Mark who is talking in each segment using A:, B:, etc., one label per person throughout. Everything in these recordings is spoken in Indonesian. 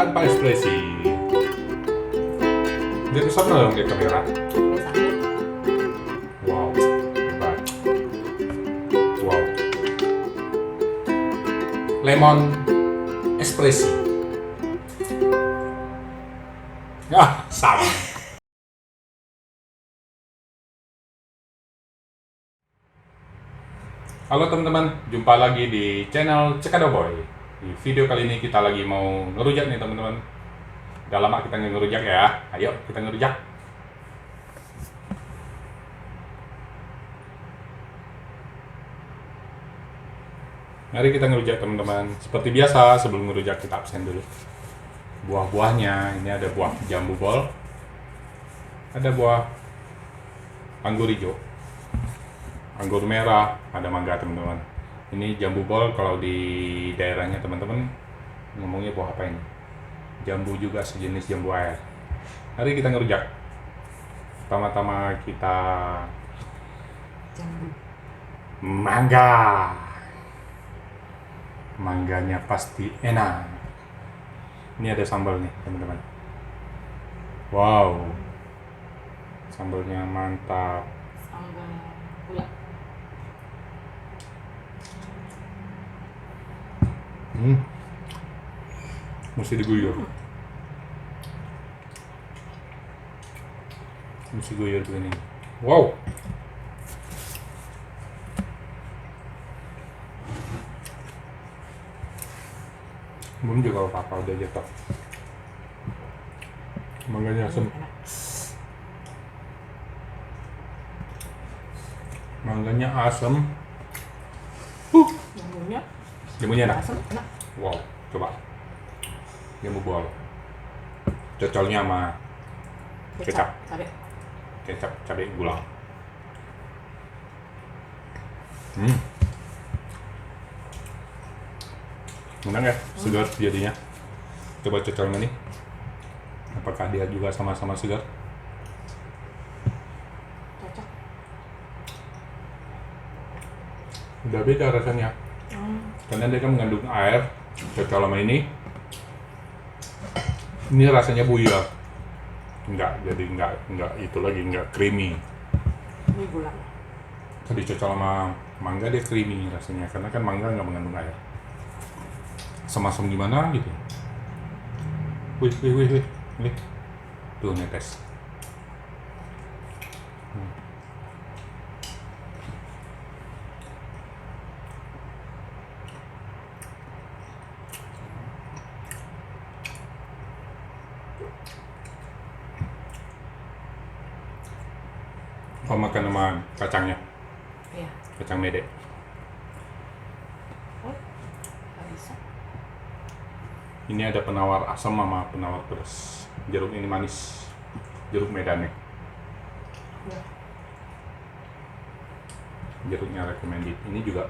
A: tanpa ekspresi. Dia bisa dong ke kamera. Wow, hebat. Wow. Lemon ekspresi. Sama. Halo teman-teman, jumpa lagi di channel Cekado Boy. Di video kali ini kita lagi mau ngerujak nih teman-teman. Udah lama kita ngerujak ya. Ayo kita ngerujak. Mari kita ngerujak teman-teman. Seperti biasa sebelum ngerujak kita absen dulu. Buah-buahnya, ini ada buah jambu bol. Ada buah anggur hijau. Anggur merah, ada mangga teman-teman. Ini jambu bol, kalau di daerahnya teman-teman ngomongnya buah apa ini? Jambu juga, sejenis jambu air. Mari kita ngerujak. Pertama-tama kita
B: jambu
A: mangga. Mangganya pasti enak. Ini ada sambal nih teman-teman. Wow, sambalnya mantap.
B: sambal gula.
A: Mesti diguyur. Mesti guyur begini. Wow. Belum juga kalau papa udah jatuh. Mangganya asam.
B: Enak.
A: Mangganya asam.
B: Jambunya
A: Jambunya enak.
B: asam, enak.
A: Wow, coba. Jambu bol. Cocolnya sama kecap.
B: Cabai.
A: Kecap, cabai, gula. Enak ya, segar jadinya. Coba cocol ini. Apakah dia juga sama-sama segar?
B: Cocok.
A: Udah beda rasanya. Karena dia kan mengandung air. Cocol sama ini. Ini rasanya buyar. Jadi enggak itu lagi, enggak creamy.
B: Ini gula.
A: Tadi cocol sama mangga dia creamy rasanya, karena kan mangga nggak mengandung air. Semasem gimana gitu. Wih. Nih. Tuh netes. Kau makan sama kacangnya,
B: Iya.
A: kacang mede.
B: Oh, nggak bisa.
A: Ini ada penawar asam sama penawar pedas. Jeruk ini manis, jeruk medannya.
B: Iya.
A: Jeruknya recommended. Ini juga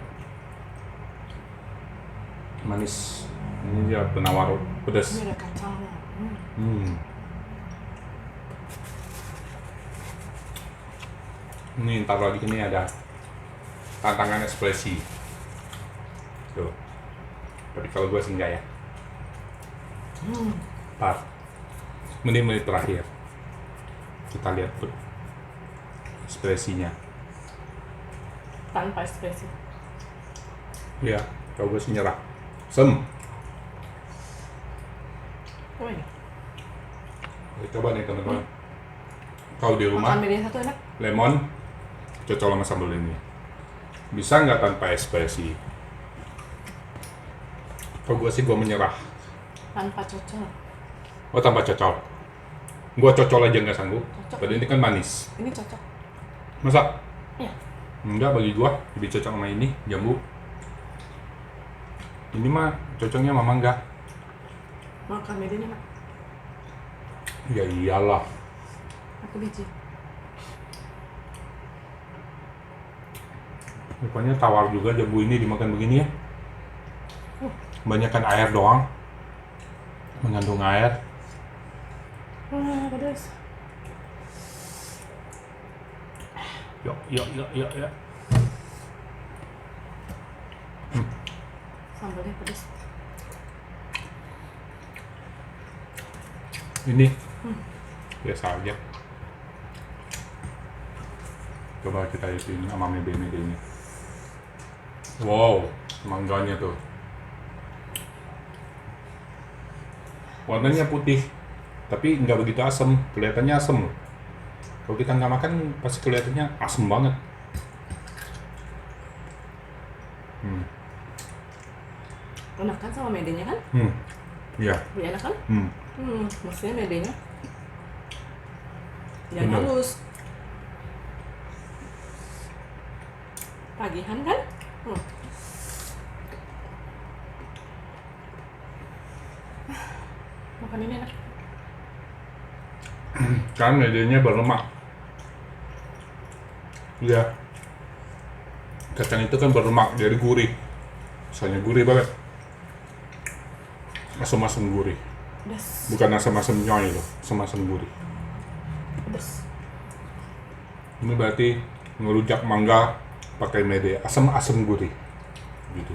A: manis. Ini dia penawar pedas.
B: Ini ada kacangnya.
A: Ini ntar lagi ini ada tantangan ekspresi. Tuh. Tapi kalau gue senja ya. Ntar menit-menit terakhir kita lihat tuh ekspresinya.
B: Tanpa ekspresi.
A: Ya, kalau gue sih nyerah. Sem.
B: Oh iya.
A: Coba nih teman-teman. Kau di rumah
B: Makan media satu enak.
A: lemon cocol sama sambal ini. Bisa nggak tanpa ekspresi? Kalau gue sih gue menyerah.
B: Tanpa cocol.
A: Oh, tanpa cocol. Gue cocol aja nggak sanggup.
B: Cocok.
A: Padahal ini kan manis.
B: Ini cocok.
A: Masa?
B: Iya.
A: Enggak, bagi gua lebih cocok sama ini, jambu. Ini mah cocoknya sama mangga.
B: Makan medianya enak.
A: Ya iyalah.
B: Aku biji.
A: Rupanya tawar juga jambu ini dimakan begini ya. Kebanyakan air doang. Mengandung air.
B: Wah, pedas.
A: Yuk.
B: Sambalnya pedas.
A: Ini biasa aja. Coba kita isi sama mede-mede ini. Wow, mangganya tuh. Warnanya putih, tapi nggak begitu asam. Kelihatannya asam loh. Kalau kita nggak makan, pasti kelihatannya asam banget.
B: Enak kan sama medenya kan?
A: Iya.
B: Lebih enak kan? Maksudnya medenya yang
A: Bener.
B: halus. Tagihan kan? Makan ini enak.
A: Kan medenya berlemak. Iya. Kacang itu kan berlemak, jadi gurih. Misalnya gurih banget. Asam-asam gurih.
B: Pedas.
A: Bukan asam-asam nyoy loh, asam-asam gurih.
B: Pedas.
A: Ini berarti ngerujak mangga pakai mede, asam-asam gurih. Gitu.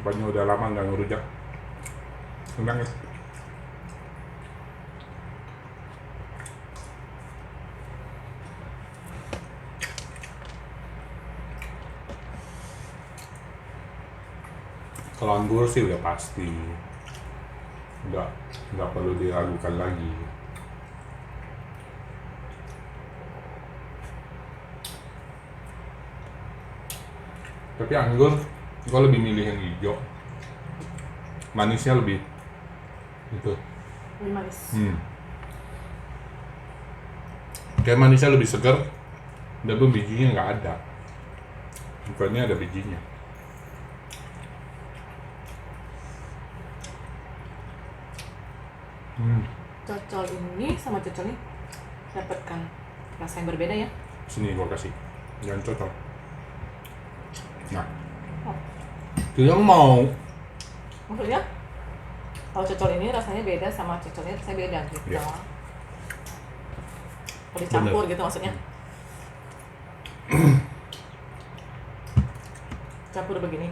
A: Rupanya udah lama nggak ngerujak. Enak ya? Kalau anggur sih udah pasti, nggak perlu diragukan lagi. Tapi anggur, gue lebih milih yang hijau, manisnya lebih itu.
B: Lebih manis.
A: Kayak manisnya lebih segar, dan bijinya nggak ada. Bukannya ada bijinya.
B: Cocol ini sama cocol ini dapatkan rasa yang berbeda ya.
A: Sini gua kasih, jangan cocok. Nah,
B: Oh,
A: itu yang mau.
B: maksudnya kalau cocol ini rasanya beda sama cocolnya rasanya beda gitu.
A: Iya.
B: Kalau dicampur gitu maksudnya. Campur begini.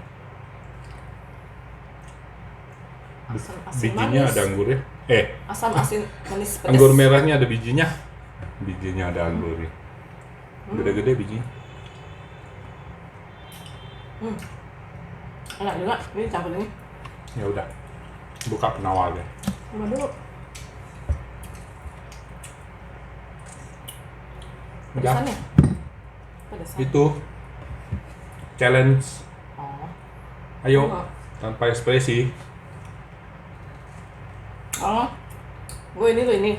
B: Asam asin
A: Bijinya
B: manis.
A: ada anggurnya.
B: Asam asin manis pedas.
A: Anggur merahnya ada bijinya. Bijinya ada anggurnya. Gede-gede bijinya.
B: Enak juga. Ini campur ini.
A: Ya udah, buka penawarnya.
B: Coba dulu.
A: Udah.
B: Pedesannya. Pedesan.
A: Itu challenge.
B: Oh.
A: Ayo,
B: Oh.
A: tanpa ekspresi.
B: Oh. Gue ini tuh ini.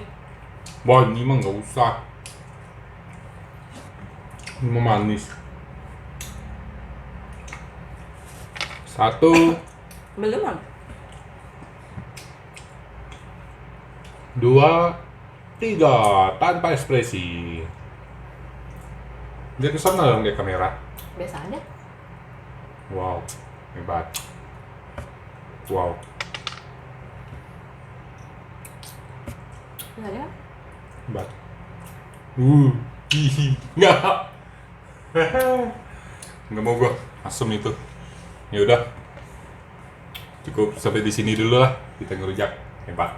A: Wah, ini mah nggak usah. Ini mah manis. 1,
B: Belum kan?
A: 2, 3, tanpa ekspresi. Dia kesana dong dia kamera.
B: Biasa aja.
A: Wow, hebat. Wow.
B: Biasa aja kan?
A: Hebat. Hihi. Nggak. Nggak mau gua. Asem itu. Ya udah. Cukup sampai di sini dulu lah. Kita ngerujak. Hebat.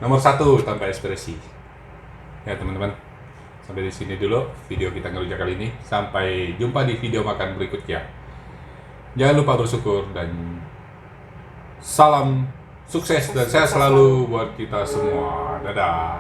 A: Nomor 1, tanpa ekspresi. Ya teman-teman. Sampai di sini dulu video kita ngerujak kali ini. Sampai jumpa di video makan berikutnya. Jangan lupa bersyukur dan salam sukses dan sehat selalu buat kita semua. Dadah.